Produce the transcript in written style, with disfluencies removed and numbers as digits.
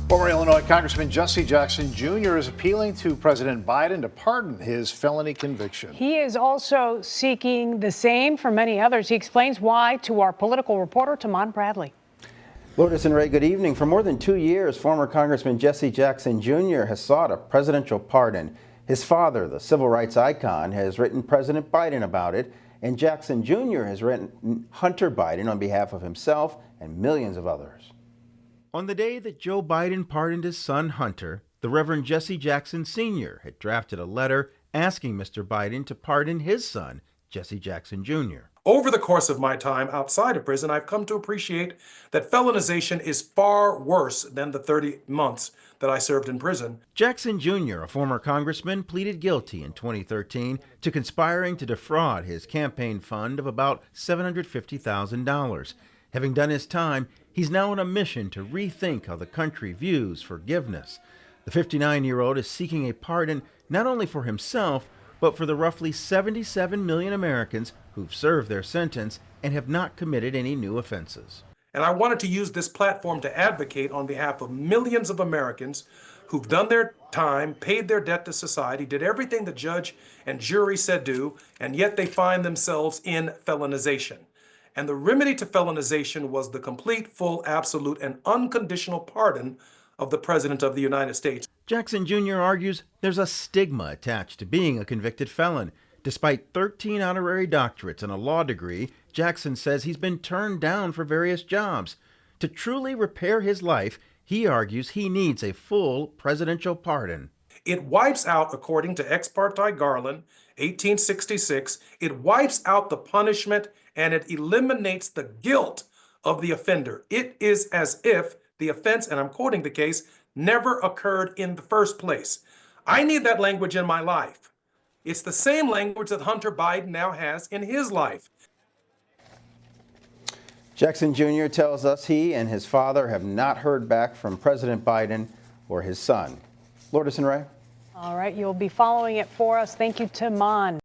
Former Illinois Congressman Jesse Jackson Jr. is appealing to President Biden to pardon his felony conviction. He is also seeking the same for many others. He explains why to our political reporter, Tamon Bradley. Lourdes and Ray, good evening. For more than 2 years, former Congressman Jesse Jackson Jr. has sought a presidential pardon. His father, the civil rights icon, has written President Biden about it, and Jackson Jr. has written Hunter Biden on behalf of himself and millions of others. On the day that Joe Biden pardoned his son Hunter, the Reverend Jesse Jackson Sr. had drafted a letter asking Mr. Biden to pardon his son, Jesse Jackson Jr. Over the course of my time outside of prison, I've come to appreciate that felonization is far worse than the 30 months that I served in prison. Jackson Jr., a former congressman, pleaded guilty in 2013 to conspiring to defraud his campaign fund of about $750,000. Having done his time, he's now on a mission to rethink how the country views forgiveness. The 59-year-old is seeking a pardon not only for himself, but for the roughly 77 million Americans who've served their sentence and have not committed any new offenses. And I wanted to use this platform to advocate on behalf of millions of Americans who've done their time, paid their debt to society, did everything the judge and jury said do, and yet they find themselves in felonization. And the remedy to felonization was the complete, full, absolute, and unconditional pardon of the President of the United States. Jackson Jr. argues there's a stigma attached to being a convicted felon. Despite 13 honorary doctorates and a law degree, Jackson says he's been turned down for various jobs. To truly repair his life, he argues he needs a full presidential pardon. It wipes out, according to Ex parte Garland, 1866, it wipes out the punishment and it eliminates the guilt of the offender. It is as if the offense, and I'm quoting the case, never occurred in the first place. I need that language in my life. It's the same language that Hunter Biden now has in his life. Jackson Jr. tells us he and his father have not heard back from President Biden or his son. Lourdes and Ray. All right, you'll be following it for us. Thank you, Tamon.